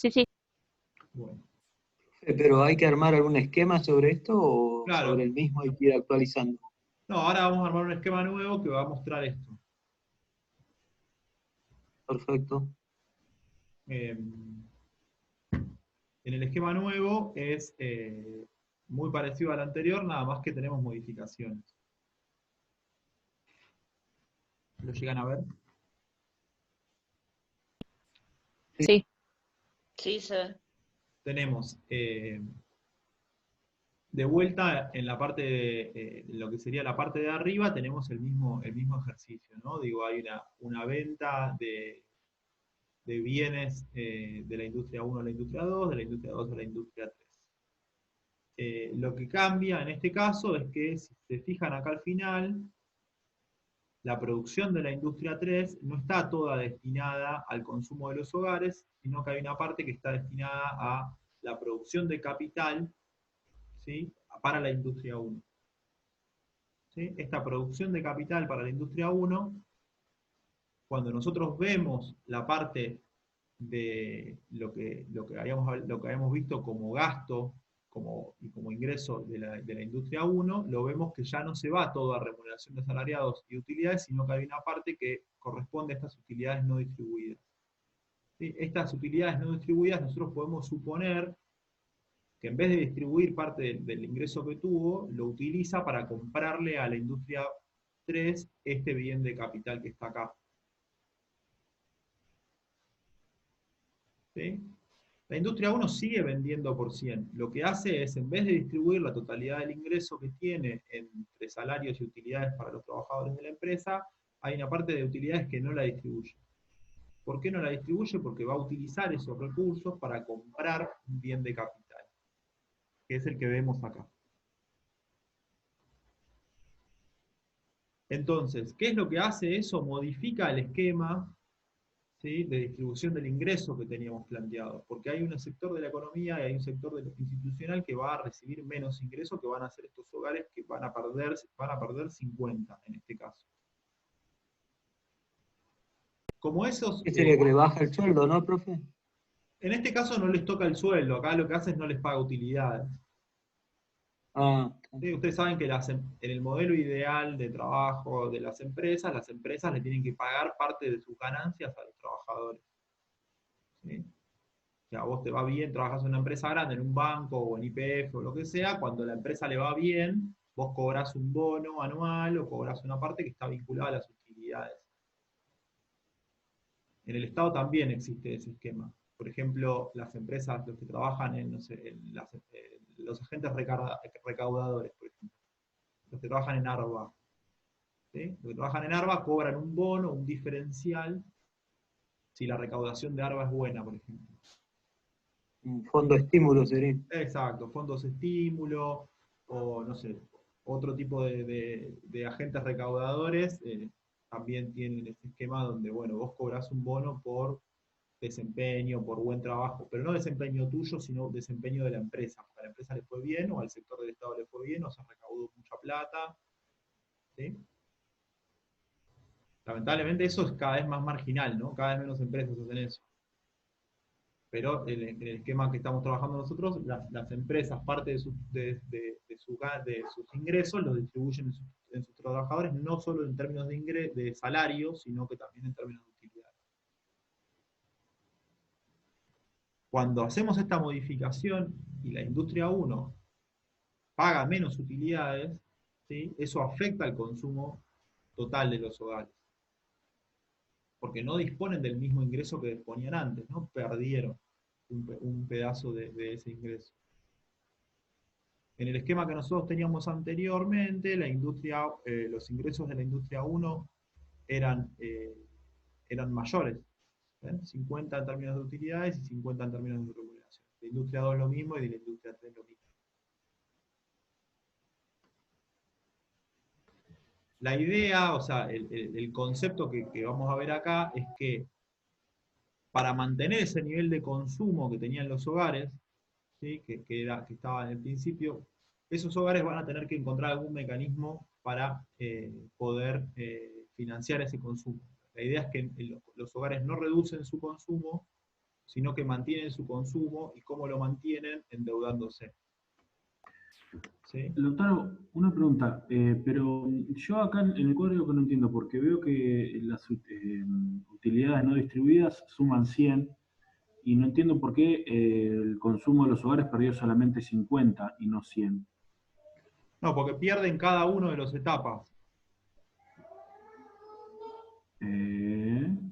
Sí, sí. Bueno, Pero ¿hay que armar algún esquema sobre esto o sobre claro. el mismo hay que ir actualizando? No, ahora vamos a armar un esquema nuevo que va a mostrar esto. Perfecto. Eh, en el esquema nuevo es muy parecido al anterior, nada más que tenemos modificaciones. ¿Lo llegan a ver? Sí. Sí, se Tenemos de vuelta en la parte lo que sería la parte de arriba, tenemos el mismo ejercicio, ¿no? Digo, hay una venta de bienes de la industria 1 a la industria 2, de la industria 2 a la industria 3. Lo que cambia en este caso es que, si se fijan acá al final, la producción de la industria 3 no está toda destinada al consumo de los hogares, sino que hay una parte que está destinada a la producción de capital, ¿sí?, para la industria 1. ¿Sí? Esta producción de capital para la industria 1, cuando nosotros vemos la parte de lo que habíamos visto como gasto y como ingreso de la industria 1, lo vemos que ya no se va todo a remuneración de asalariados y utilidades, sino que hay una parte que corresponde a estas utilidades no distribuidas. ¿Sí? Estas utilidades no distribuidas nosotros podemos suponer que en vez de distribuir parte del ingreso que tuvo, lo utiliza para comprarle a la industria 3 este bien de capital que está acá. ¿Sí? La industria 1 sigue vendiendo por 100. Lo que hace es, en vez de distribuir la totalidad del ingreso que tiene entre salarios y utilidades para los trabajadores de la empresa, hay una parte de utilidades que no la distribuye. ¿Por qué no la distribuye? Porque va a utilizar esos recursos para comprar un bien de capital, que es el que vemos acá. Entonces, ¿qué es lo que hace eso? Modifica el esquema, ¿sí?, de distribución del ingreso que teníamos planteado, porque hay un sector de la economía y hay un sector institucional que va a recibir menos ingresos, que van a ser estos hogares que van a perder 50 en este caso. Como esos, ¿Qué sería que le baja el sueldo, no, profe? en este caso no les toca el sueldo, acá lo que hace es no les paga utilidades. Ah, ¿Sí? Ustedes saben que en el modelo ideal de trabajo de las empresas le tienen que pagar parte de sus ganancias a los trabajadores. ¿Sí? O sea, vos te va bien, trabajas en una empresa grande, en un banco o en YPF o lo que sea, cuando la empresa le va bien, vos cobrás un bono anual o cobrás una parte que está vinculada a las utilidades. En el Estado también existe ese esquema. Por ejemplo, las empresas, los que trabajan en, no sé, los agentes recaudadores, por ejemplo, los que trabajan en ARBA. ¿Sí? Los que trabajan en ARBA cobran un bono, un diferencial, si la recaudación de ARBA es buena, por ejemplo. un fondo de estímulo sería. Exacto, fondos de estímulo, o no sé, otro tipo de agentes recaudadores también tienen este esquema donde, bueno, vos cobrás un bono por desempeño, por buen trabajo, pero no desempeño tuyo, sino desempeño de la empresa. A la empresa le fue bien, o al sector del Estado le fue bien, o se recaudó mucha plata. ¿Sí? Lamentablemente eso es cada vez más marginal, ¿no? Cada vez menos empresas hacen eso. Pero en el esquema que estamos trabajando nosotros, las empresas, parte de sus ingresos, los distribuyen en sus trabajadores, no solo en términos de salario, sino que también en términos de utilidad. Cuando hacemos esta modificación y la industria 1 paga menos utilidades, ¿sí?, eso afecta al consumo total de los hogares. Porque no disponen del mismo ingreso que disponían antes, ¿no? Perdieron un pedazo de ese ingreso. En el esquema que nosotros teníamos anteriormente, los ingresos de la industria 1 eran mayores. ¿Ven? 50 en términos de utilidades y 50 en términos de remuneración. De la industria 2 lo mismo y de la industria 3 lo mismo. La idea, o sea, el concepto que vamos a ver acá es que para mantener ese nivel de consumo que tenían los hogares, ¿sí?, que estaba en el principio, esos hogares van a tener que encontrar algún mecanismo para poder financiar ese consumo. La idea es que los hogares no reducen su consumo, sino que mantienen su consumo y cómo lo mantienen endeudándose. ¿Sí? Lautaro, una pregunta, pero yo acá en el código no entiendo, porque veo que las utilidades no distribuidas suman 100 y no entiendo por qué el consumo de los hogares perdió solamente 50 y no 100. No, porque pierden cada uno de las etapas.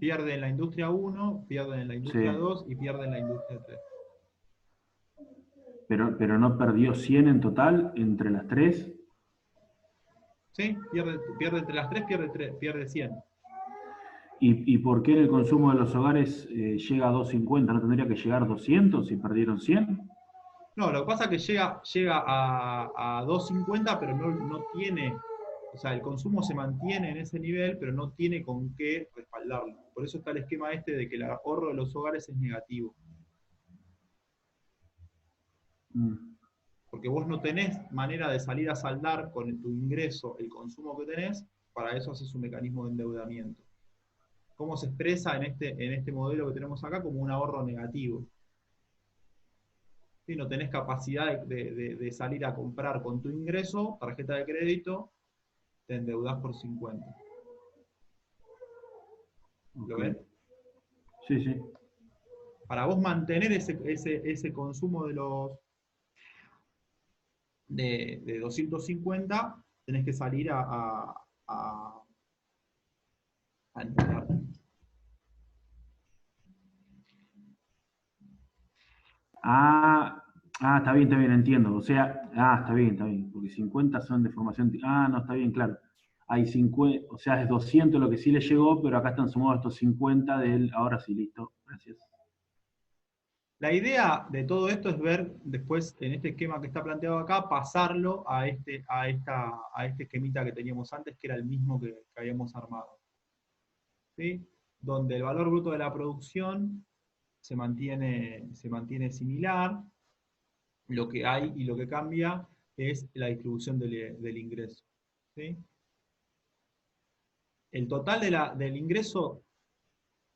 Pierden en la industria 1, pierden en la industria Sí. 2 y pierden en la industria 3. Pero no perdió 100 en total entre las tres. ¿Sí? Pierde entre las 3, pierde 100. ¿Y por qué en el consumo de los hogares llega a 250? ¿No tendría que llegar a 200 si perdieron 100? No, lo que pasa es que llega a 250, pero no tiene, o sea, el consumo se mantiene en ese nivel, pero no tiene con qué respaldarlo. Por eso está el esquema este de que el ahorro de los hogares es negativo. Mm. Porque vos no tenés manera de salir a saldar con tu ingreso el consumo que tenés, para eso haces un mecanismo de endeudamiento. ¿Cómo se expresa en este modelo que tenemos acá? Como un ahorro negativo. ¿Sí? No tenés capacidad de salir a comprar con tu ingreso, tarjeta de crédito, te endeudás por 50. ¿Lo Ok. ven? Sí, sí. Para vos mantener ese consumo de 250, tenés que salir a endeudarte. Está bien, entiendo. O sea, está bien, porque 50 son de formación. No, está bien, claro. Hay 50, o sea, es 200 lo que sí le llegó, pero acá están sumados estos 50 del. Ahora sí, listo. Gracias. La idea de todo esto es ver después, en este esquema que está planteado acá, pasarlo a este esquemita que teníamos antes, que era el mismo que habíamos armado. ¿Sí? Donde el valor bruto de la producción se mantiene similar, lo que hay y lo que cambia es la distribución del ingreso. ¿Sí? El total del ingreso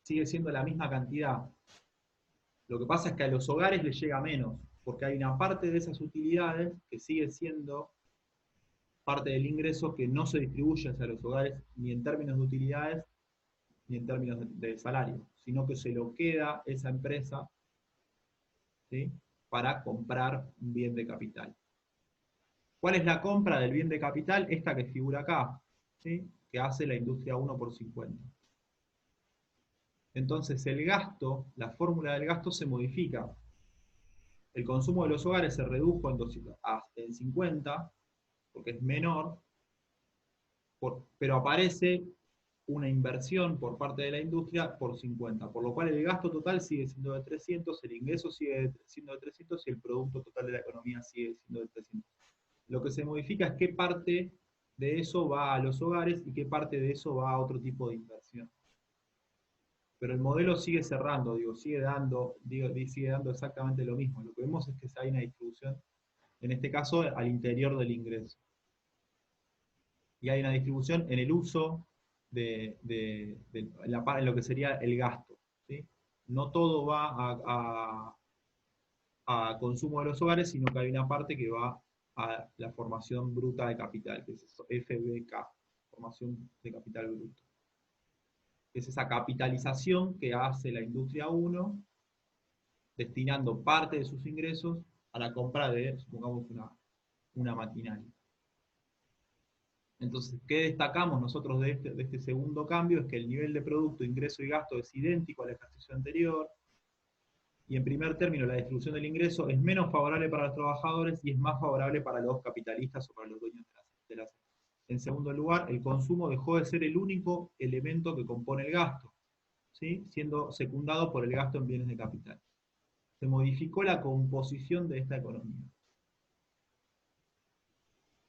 sigue siendo la misma cantidad. Lo que pasa es que a los hogares les llega menos, porque hay una parte de esas utilidades que sigue siendo parte del ingreso que no se distribuye hacia los hogares ni en términos de utilidades ni en términos de salario, sino que se lo queda esa empresa, ¿sí?, para comprar un bien de capital. ¿Cuál es la compra del bien de capital? Esta que figura acá, ¿sí?, que hace la industria 1 por 50. Entonces el gasto, la fórmula del gasto se modifica. El consumo de los hogares se redujo en 50, porque es menor, pero aparece una inversión por parte de la industria por 50, por lo cual el gasto total sigue siendo de 300, el ingreso sigue siendo de 300 y el producto total de la economía sigue siendo de 300. Lo que se modifica es qué parte de eso va a los hogares y qué parte de eso va a otro tipo de inversión. Pero el modelo sigue cerrando, sigue dando exactamente lo mismo. Lo que vemos es que hay una distribución, en este caso, al interior del ingreso. Y hay una distribución en el uso en lo que sería el gasto. ¿Sí? No todo va a consumo de los hogares, sino que hay una parte que va a la formación bruta de capital, que es FBK, formación de capital bruto. Es esa capitalización que hace la industria 1, destinando parte de sus ingresos a la compra de, supongamos, una maquinaria. Entonces, ¿qué destacamos nosotros de este segundo cambio? Es que el nivel de producto, ingreso y gasto es idéntico al ejercicio anterior, y en primer término la distribución del ingreso es menos favorable para los trabajadores y es más favorable para los capitalistas o para los dueños de las. En segundo lugar, el consumo dejó de ser el único elemento que compone el gasto, ¿sí?, siendo secundado por el gasto en bienes de capital. Se modificó la composición de esta economía.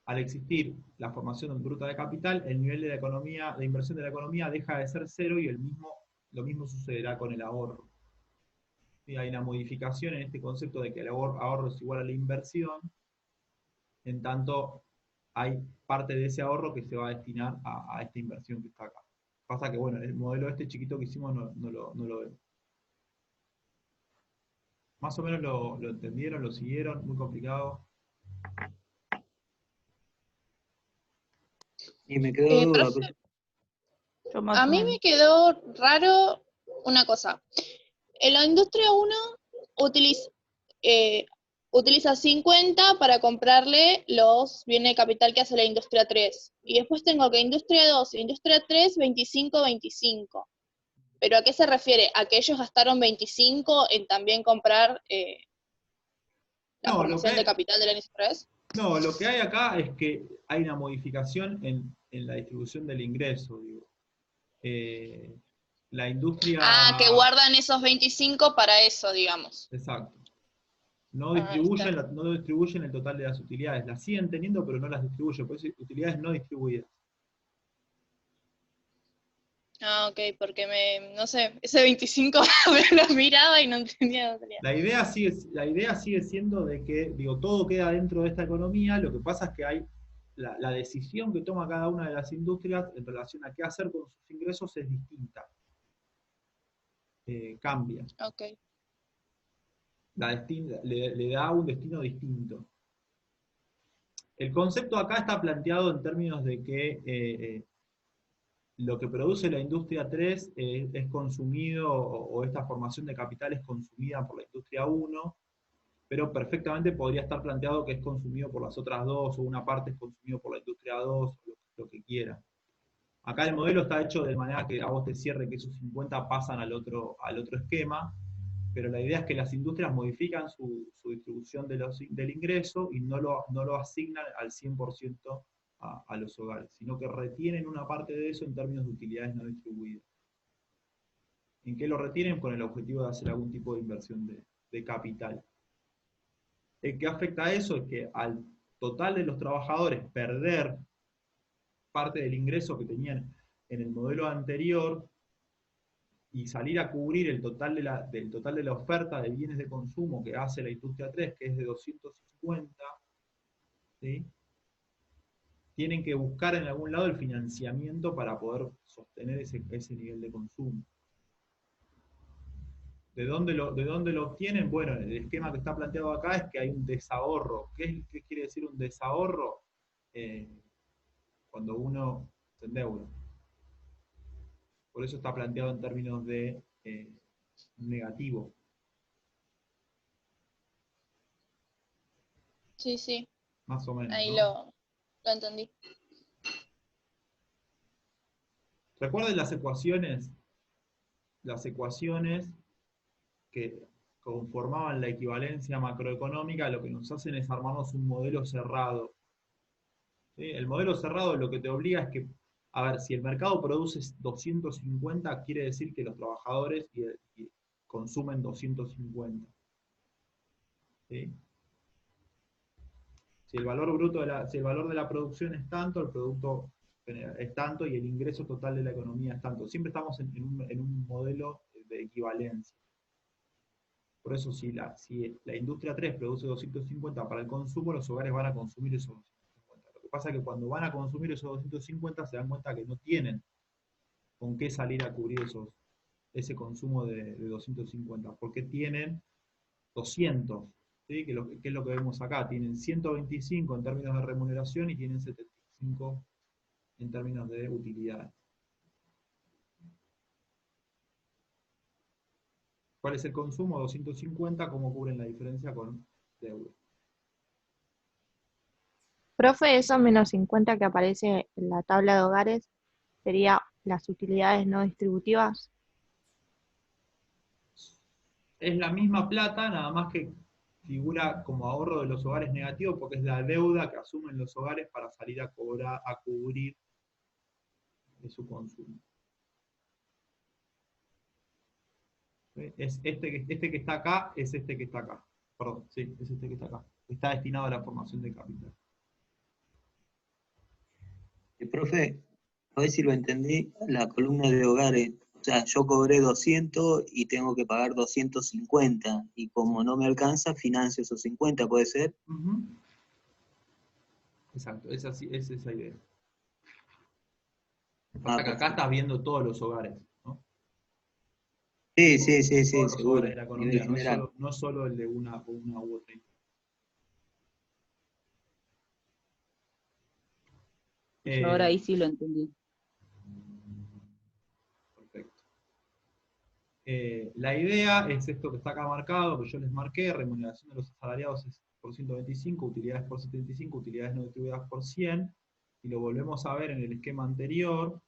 Al existir la formación bruta de capital, el nivel de inversión de la economía deja de ser cero y lo mismo sucederá con el ahorro. ¿Sí? Hay una modificación en este concepto de que el ahorro es igual a la inversión, en tanto hay parte de ese ahorro que se va a destinar a esta inversión que está acá. Pasa que, bueno, el modelo este chiquito que hicimos no lo vemos. Más o menos lo entendieron, lo siguieron, muy complicado. Y me quedó duda. Profe, Yo más a o mí menos. me quedó raro una cosa. En la industria 1 utiliza, utiliza 50 para comprarle los bienes de capital que hace la industria 3. Y después tengo que industria 2 e industria 3, 25. ¿Pero a qué se refiere? ¿A que ellos gastaron 25 en también comprar la No, formación de capital de la industria 3? no, lo que hay acá es que hay una modificación en la distribución del ingreso, digo. La industria... Ah, que guardan esos 25 para eso, digamos. Exacto. No Ah, está. distribuyen, no distribuyen el total de las utilidades. Las siguen teniendo, pero no las distribuyen. Por eso utilidades no distribuidas. Ah, ok, porque no sé, ese 25 me lo miraba y no entendía dónde salía. La idea sigue siendo de que, digo, todo queda dentro de esta economía. Lo que pasa es que hay la decisión que toma cada una de las industrias en relación a qué hacer con sus ingresos es distinta. Cambia. Ok. Le da un destino distinto. El concepto acá está planteado en términos de que lo que produce la industria 3 es consumido, o esta formación de capital es consumida por la industria 1, pero perfectamente podría estar planteado que es consumido por las otras dos, o una parte es consumido por la industria 2, lo que quiera. Acá el modelo está hecho de manera que a vos te cierre que esos 50 pasan al otro esquema, pero la idea es que las industrias modifican su distribución del ingreso y no lo asignan al 100% a los hogares, sino que retienen una parte de eso en términos de utilidades no distribuidas. ¿En qué lo retienen? Con el objetivo de hacer algún tipo de inversión de capital. ¿Qué afecta a eso? Es que al total de los trabajadores perder parte del ingreso que tenían en el modelo anterior y salir a cubrir el total del total de la oferta de bienes de consumo que hace la industria 3, que es de 250, ¿sí? Tienen que buscar en algún lado el financiamiento para poder sostener ese nivel de consumo. ¿De dónde lo obtienen? Bueno, el esquema que está planteado acá es que hay un desahorro. ¿Qué quiere decir un desahorro? Cuando uno se endeuda. Por eso está planteado en términos de negativo. Sí, sí, Más o menos, ahí ¿no? lo entendí. Recuerden las ecuaciones que conformaban la equivalencia macroeconómica, lo que nos hacen es armarnos un modelo cerrado. ¿Sí? El modelo cerrado lo que te obliga es que, a ver, si el mercado produce 250, quiere decir que los trabajadores consumen 250. ¿Sí? Si el valor bruto si el valor de la producción es tanto, el producto es tanto y el ingreso total de la economía es tanto. Siempre estamos en un modelo de equivalencia. Por eso si la industria 3 produce 250 para el consumo, los hogares van a consumir esos 250. Lo que pasa es que cuando van a consumir esos 250 se dan cuenta que no tienen con qué salir a cubrir ese consumo de 250, porque tienen 200, ¿sí? que es lo que vemos acá. Tienen 125 en términos de remuneración y tienen 75 en términos de utilidades. ¿Cuál es el consumo? 250, ¿cómo cubren la diferencia con deuda? Profe, esos menos 50 que aparece en la tabla de hogares sería las utilidades no distributivas. Es la misma plata, nada más que figura como ahorro de los hogares negativos, porque es la deuda que asumen los hogares para salir a cubrir de su consumo. Es este que está acá, es este que está acá. Perdón, sí, es este que está acá. Está destinado a la formación de capital. Profe, a ver si lo entendí, la columna de hogares. O sea, yo cobré 200 y tengo que pagar 250. Y como no me alcanza, financio esos 50, ¿puede ser? Uh-huh. Exacto, es esa idea. Pasa que acá Perfecto. estás viendo todos los hogares, ¿no? Sí, sí, sí, todos sí, los seguro, hogares de la a nivel economía, general. no solo el de una u otra. Yo ahora Eh, ahí sí lo entendí. Perfecto. La idea es esto que está acá marcado, que yo les marqué: remuneración de los asalariados es por 125, utilidades por 75, utilidades no distribuidas por 100, y lo volvemos a ver en el esquema anterior.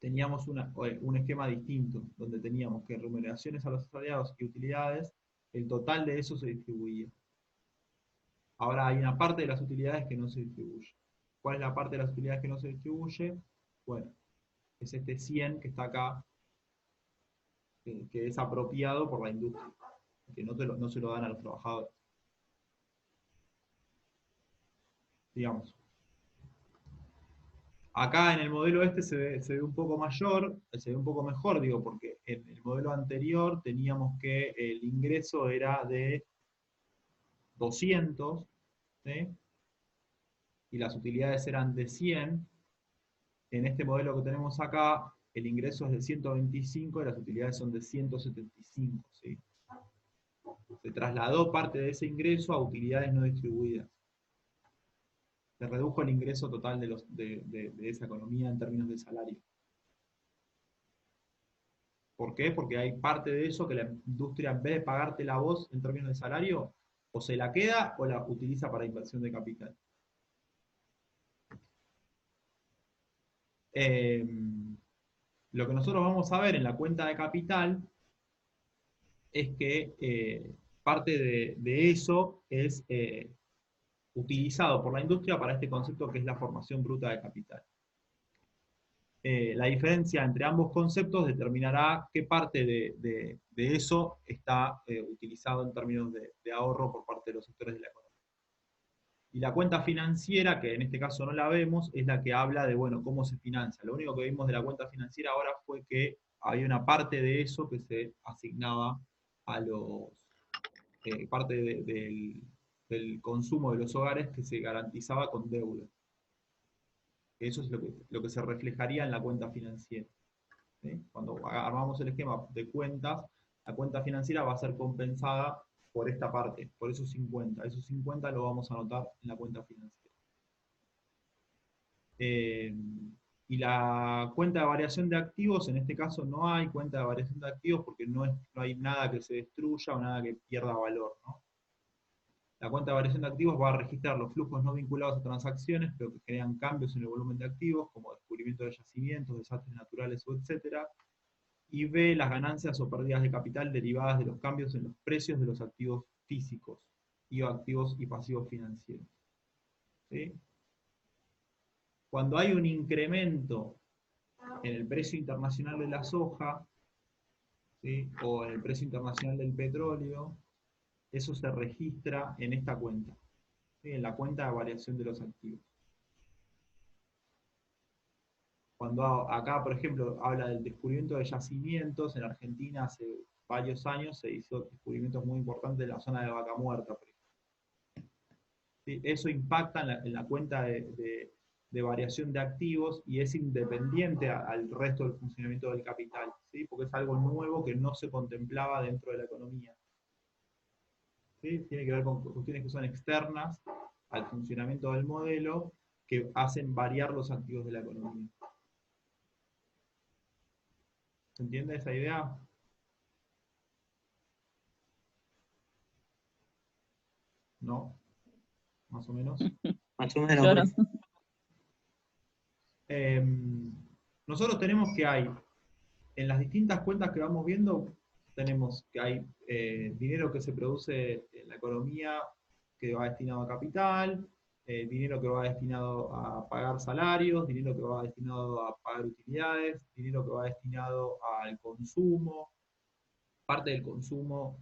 Teníamos un esquema distinto, donde teníamos que remuneraciones a los asalariados y utilidades, el total de eso se distribuía. Ahora hay una parte de las utilidades que no se distribuye. ¿Cuál es la parte de las utilidades que no se distribuye? Bueno, es este 100 que está acá, que es apropiado por la industria, que no se lo dan a los trabajadores. Digamos. Acá en el modelo este se ve un poco mayor, se ve un poco mejor, digo, porque en el modelo anterior teníamos que el ingreso era de 200, ¿sí? Y las utilidades eran de 100. En este modelo que tenemos acá, el ingreso es de 125 y las utilidades son de 175, ¿sí? Se trasladó parte de ese ingreso a utilidades no distribuidas. Se redujo el ingreso total de esa economía en términos de salario. ¿Por qué? Porque hay parte de eso que la industria, en vez de pagarte la voz en términos de salario, o se la queda o la utiliza para inversión de capital. Lo que nosotros vamos a ver en la cuenta de capital es que parte de eso es utilizado por la industria para este concepto que es la formación bruta de capital. La diferencia entre ambos conceptos determinará qué parte de eso está utilizado en términos de ahorro por parte de los sectores de la economía. Y la cuenta financiera, que en este caso no la vemos, es la que habla de, bueno, cómo se financia. Lo único que vimos de la cuenta financiera ahora fue que había una parte de eso que se asignaba a los, parte del consumo de los hogares que se garantizaba con deuda. Eso es lo que se reflejaría en la cuenta financiera, ¿sí? Cuando armamos el esquema de cuentas, la cuenta financiera va a ser compensada por esta parte, por esos 50. Esos 50 lo vamos a anotar en la cuenta financiera. Y la cuenta de variación de activos, en este caso no hay cuenta de variación de activos porque no hay nada que se destruya o nada que pierda valor, ¿no? La cuenta de variación de activos va a registrar los flujos no vinculados a transacciones, pero que crean cambios en el volumen de activos, como descubrimiento de yacimientos, desastres naturales, etc. Y ve las ganancias o pérdidas de capital derivadas de los cambios en los precios de los activos físicos, y activos y pasivos financieros. ¿Sí? Cuando hay un incremento en el precio internacional de la soja, ¿sí?, o en el precio internacional del petróleo, eso se registra en esta cuenta, ¿sí?, en la cuenta de variación de los activos. Cuando acá, por ejemplo, habla del descubrimiento de yacimientos, en Argentina hace varios años se hizo descubrimientos muy importantes en la zona de Vaca Muerta, por ejemplo. ¿Sí? Eso impacta en la cuenta de variación de activos y es independiente al resto del funcionamiento del capital, ¿sí?, porque es algo nuevo que no se contemplaba dentro de la economía. ¿Sí? Tiene que ver con cuestiones que son externas al funcionamiento del modelo, que hacen variar los activos de la economía. ¿Se entiende esa idea? ¿No? ¿Más o menos? Más o menos, Yo no. profe. Nosotros tenemos que hay, en las distintas cuentas que vamos viendo, tenemos que hay dinero que se produce en la economía que va destinado a capital, dinero que va destinado a pagar salarios, dinero que va destinado a pagar utilidades, dinero que va destinado al consumo, parte del consumo,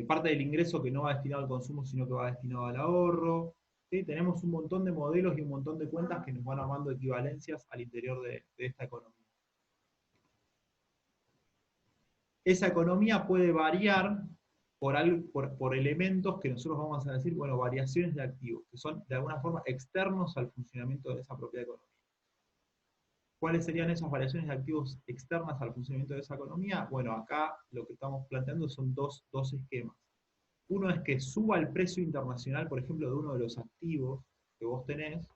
parte del ingreso que no va destinado al consumo, sino que va destinado al ahorro. ¿Sí? Tenemos un montón de modelos y un montón de cuentas que nos van armando equivalencias al interior de esta economía. Esa economía puede variar por elementos que nosotros vamos a decir, bueno, variaciones de activos, que son de alguna forma externos al funcionamiento de esa propia economía. ¿Cuáles serían esas variaciones de activos externas al funcionamiento de esa economía? Bueno, acá lo que estamos planteando son dos esquemas. Uno es que suba el precio internacional, por ejemplo, de uno de los activos que vos tenés,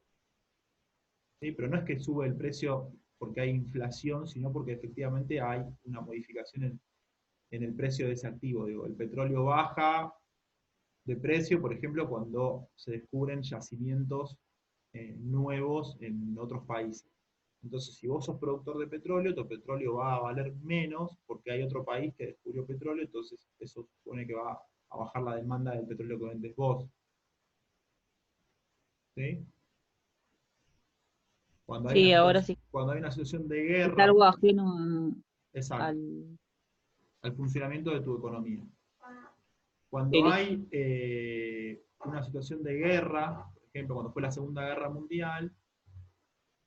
¿sí? Pero no es que sube el precio porque hay inflación, sino porque efectivamente hay una modificación en el precio de ese activo. Digo, el petróleo baja de precio, por ejemplo, cuando se descubren yacimientos nuevos en otros países. Entonces, si vos sos productor de petróleo, tu petróleo va a valer menos porque hay otro país que descubrió petróleo, entonces eso supone que va a bajar la demanda del petróleo que vendes vos. ¿Sí? Cuando hay Sí, ahora sí. cuando hay una situación de Es guerra, algo ajeno exacto, al... al funcionamiento de tu economía. Cuando Sí, hay una situación de guerra, por ejemplo, cuando fue la Segunda Guerra Mundial,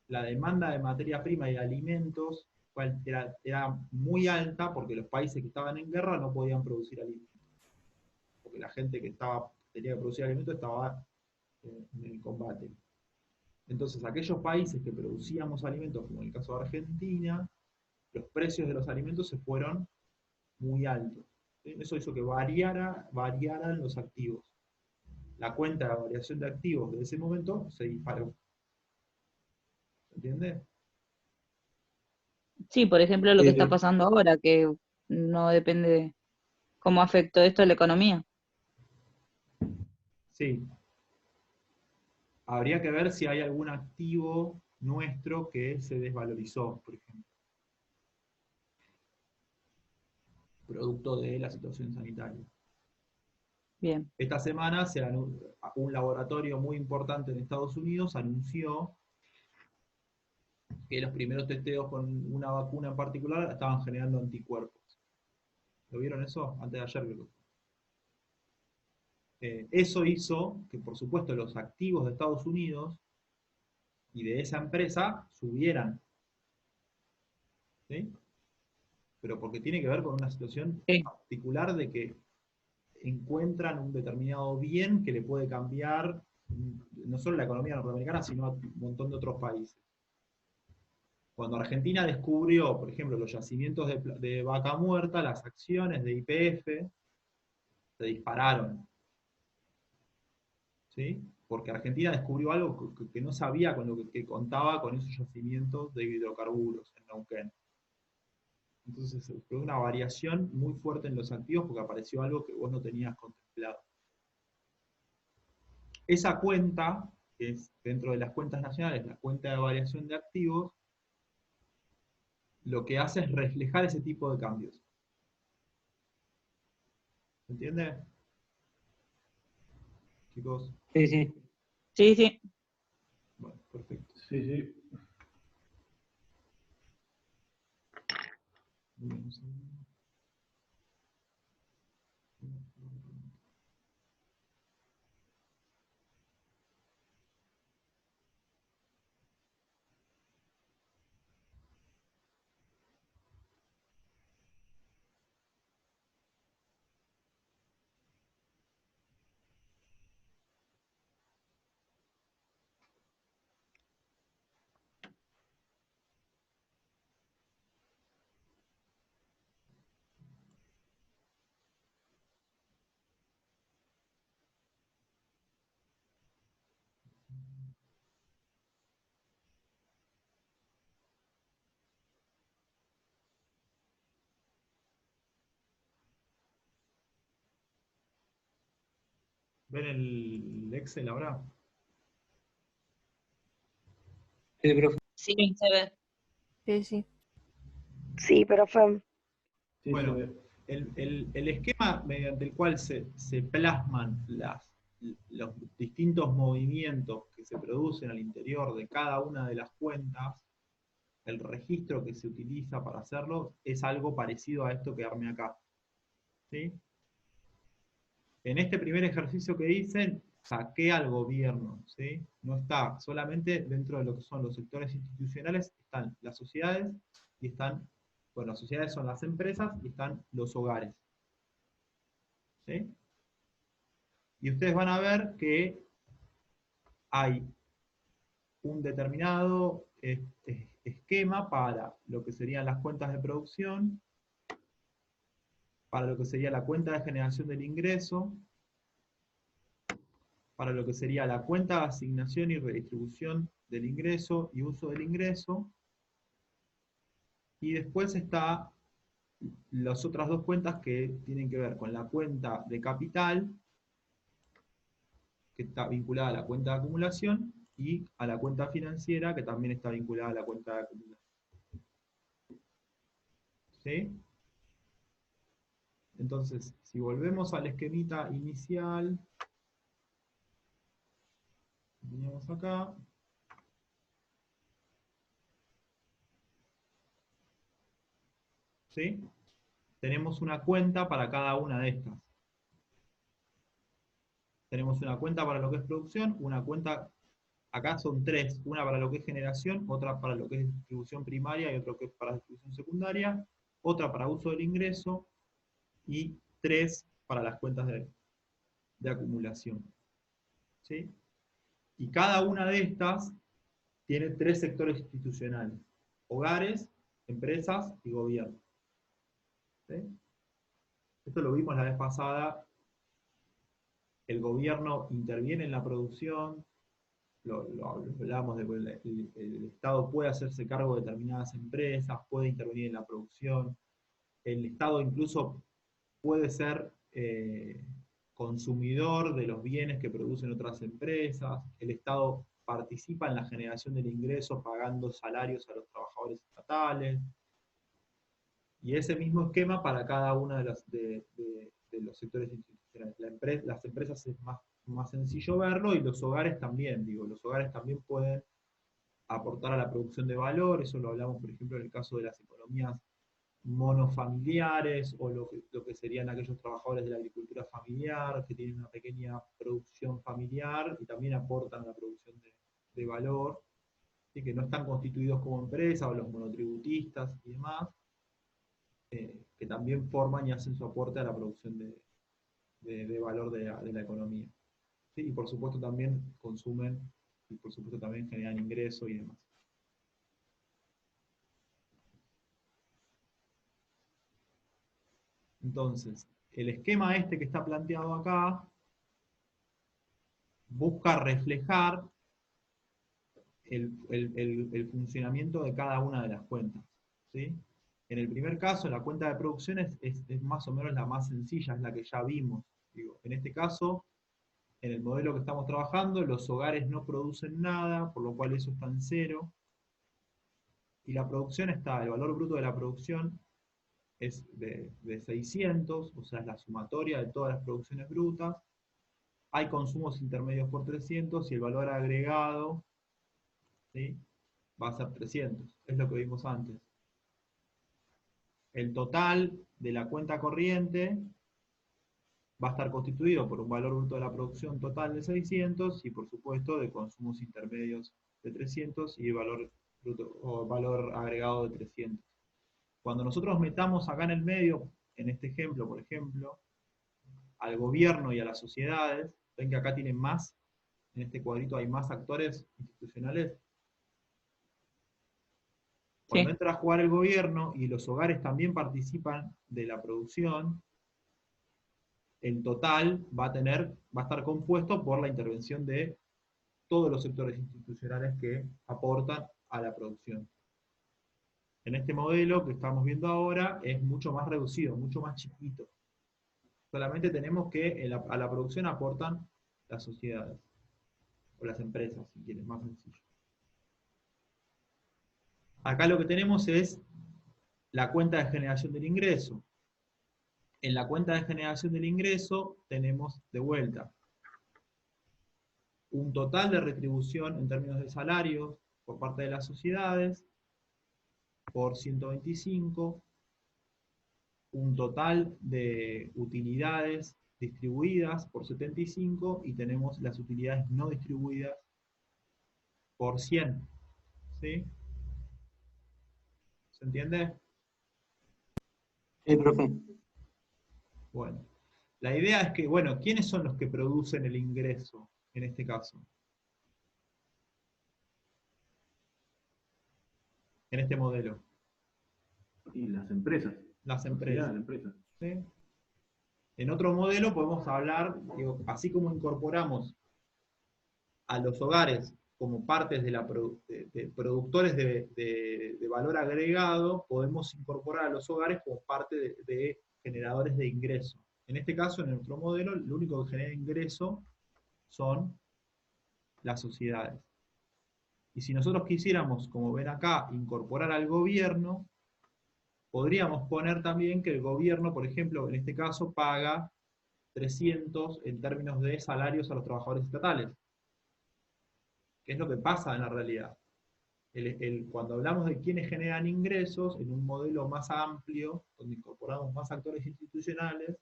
la demanda de materia prima y de alimentos era muy alta porque los países que estaban en guerra no podían producir alimentos. Porque la gente que tenía que producir alimentos estaba en el combate. Entonces, aquellos países que producíamos alimentos, como en el caso de Argentina, los precios de los alimentos se fueron muy altos. ¿Sí? Eso hizo que variaran los activos. La cuenta de variación de activos de ese momento se disparó. ¿Entiendes? sí, por ejemplo, lo que está Eh, pasando ahora, que no depende de cómo afectó esto a la economía. Sí. Habría que ver si hay algún activo nuestro que se desvalorizó, por ejemplo, producto de la situación sanitaria. Bien, Esta semana un laboratorio muy importante en Estados Unidos anunció que los primeros testeos con una vacuna en particular estaban generando anticuerpos. ¿Lo vieron eso? Antes de ayer, creo. Eso hizo que, por supuesto, los activos de Estados Unidos y de esa empresa subieran. ¿Sí? Pero porque tiene que ver con una situación sí, particular de que encuentran un determinado bien que le puede cambiar no solo la economía norteamericana, sino a un montón de otros países. Cuando Argentina descubrió, por ejemplo, los yacimientos de vaca muerta, las acciones de YPF se dispararon. ¿Sí? Porque Argentina descubrió algo que no sabía con lo que contaba con esos yacimientos de hidrocarburos en Neuquén. Entonces fue una variación muy fuerte en los activos porque apareció algo que vos no tenías contemplado. Esa cuenta, que es dentro de las cuentas nacionales, la cuenta de variación de activos, lo que hace es reflejar ese tipo de cambios. ¿Se entiende? Chicos, sí, sí. sí, sí. bueno, perfecto. Sí, sí. Muy bien, un segundo. ¿Ven el Excel ahora? Sí, profe. Sí, se ve. Sí, sí. Sí, profe. Sí, se Bueno, ve. el esquema mediante el cual se plasman los distintos movimientos que se producen al interior de cada una de las cuentas, el registro que se utiliza para hacerlo, es algo parecido a esto que armé acá. ¿Sí? En este primer ejercicio que hice, saqué al gobierno. ¿Sí? No está solamente dentro de lo que son los sectores institucionales, están las sociedades y están, bueno, las sociedades son las empresas y están los hogares. ¿Sí? Y ustedes van a ver que hay un determinado esquema para lo que serían las cuentas de producción, para lo que sería la cuenta de generación del ingreso, para lo que sería la cuenta de asignación y redistribución del ingreso y uso del ingreso, y después está las otras dos cuentas que tienen que ver con la cuenta de capital, que está vinculada a la cuenta de acumulación, y a la cuenta financiera, que también está vinculada a la cuenta de acumulación. ¿Sí? Entonces, si volvemos al esquemita inicial, que teníamos acá, ¿sí? Tenemos una cuenta para cada una de estas. Tenemos una cuenta para lo que es producción, una cuenta, acá son tres, una para lo que es generación, otra para lo que es distribución primaria y otra que es para distribución secundaria, otra para uso del ingreso y tres para las cuentas de acumulación. ¿Sí? Y cada una de estas tiene tres sectores institucionales: hogares, empresas y gobierno. ¿Sí? Esto lo vimos la vez pasada. El gobierno interviene en la producción, lo hablábamos de que el Estado puede hacerse cargo de determinadas empresas, puede intervenir en la producción, el Estado incluso puede ser consumidor de los bienes que producen otras empresas, el Estado participa en la generación del ingreso pagando salarios a los trabajadores estatales, y ese mismo esquema para cada uno de los sectores institucionales. Las empresas es más sencillo verlo, y los hogares también, los hogares también pueden aportar a la producción de valor. Eso lo hablamos, por ejemplo, en el caso de las economías monofamiliares, o lo que serían aquellos trabajadores de la agricultura familiar, que tienen una pequeña producción familiar y también aportan a la producción de valor, ¿sí? Que no están constituidos como empresa, o los monotributistas y demás, que también forman y hacen su aporte a la producción de valor de la economía. ¿Sí? Y por supuesto también consumen, y por supuesto también generan ingresos y demás. Entonces, el esquema este que está planteado acá busca reflejar el funcionamiento de cada una de las cuentas. ¿Sí? En el primer caso, la cuenta de producción es más o menos la más sencilla, es la que ya vimos. En este caso, en el modelo que estamos trabajando, los hogares no producen nada, por lo cual eso está en cero. Y la producción está, el valor bruto de la producción es de 600, o sea, es la sumatoria de todas las producciones brutas. Hay consumos intermedios por 300, y el valor agregado, ¿sí?, va a ser 300. Es lo que vimos antes. El total de la cuenta corriente va a estar constituido por un valor bruto de la producción total de 600, y por supuesto de consumos intermedios de 300, y valor bruto, o valor agregado de 300. Cuando nosotros metamos acá en el medio, en este ejemplo, por ejemplo, al gobierno y a las sociedades, ven que acá tienen más, en este cuadrito hay más actores institucionales. Cuando Sí. entra a jugar el gobierno y los hogares también participan de la producción, el total va a estar compuesto por la intervención de todos los sectores institucionales que aportan a la producción. En este modelo que estamos viendo ahora es mucho más reducido, mucho más chiquito. Solamente tenemos que a la producción aportan las sociedades, o las empresas, si quieren, más sencillo. Acá lo que tenemos es la cuenta de generación del ingreso. En la cuenta de generación del ingreso tenemos de vuelta un total de retribución en términos de salarios por parte de las sociedades por 125, un total de utilidades distribuidas por 75, y tenemos las utilidades no distribuidas por 100. ¿Sí? ¿Se entiende? Sí, profe. Bueno, la idea es que, bueno, ¿quiénes son los que producen el ingreso en este caso? en este modelo? Y las empresas. Las Sociedad, empresas. la empresa. ¿Sí? En otro modelo podemos hablar, digo, así como incorporamos a los hogares como partes de productores de valor agregado, podemos incorporar a los hogares como parte de generadores de ingreso. En este caso, en nuestro modelo, lo único que genera ingreso son las sociedades. Y si nosotros quisiéramos, como ven acá, incorporar al gobierno, podríamos poner también que el gobierno, por ejemplo, en este caso, paga 300 en términos de salarios a los trabajadores estatales. ¿Qué es lo que pasa en la realidad? Cuando hablamos de quienes generan ingresos, en un modelo más amplio, donde incorporamos más actores institucionales,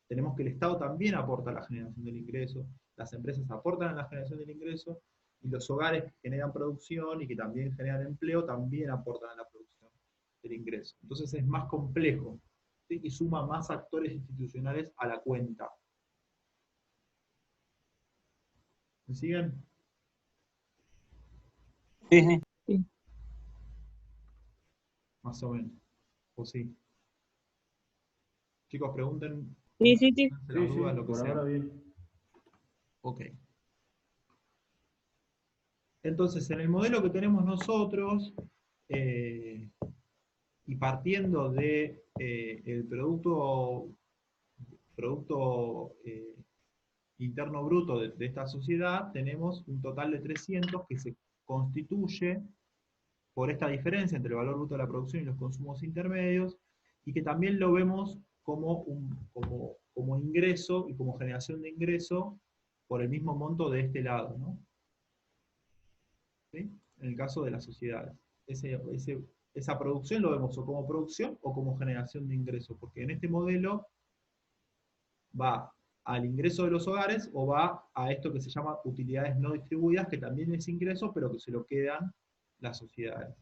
tenemos que el Estado también aporta a la generación del ingreso, las empresas aportan a la generación del ingreso, y los hogares que generan producción y que también generan empleo, también aportan a la producción del ingreso. Entonces es más complejo, ¿sí? Y suma más actores institucionales a la cuenta. ¿Me siguen? Sí, sí. Más o menos. ¿O sí? Chicos, pregunten. Sí, sí. Las dudas, lo que por sea. ahora bien. Ok. Entonces, en el modelo que tenemos nosotros, y partiendo de el producto interno bruto de esta sociedad, tenemos un total de 300 que se constituye por esta diferencia entre el valor bruto de la producción y los consumos intermedios, y que también lo vemos como ingreso y como generación de ingreso por el mismo monto de este lado, ¿no? ¿Sí? En el caso de las sociedades. Esa producción lo vemos o como producción o como generación de ingresos, porque en este modelo va al ingreso de los hogares o va a esto que se llama utilidades no distribuidas, que también es ingreso, pero que se lo quedan las sociedades.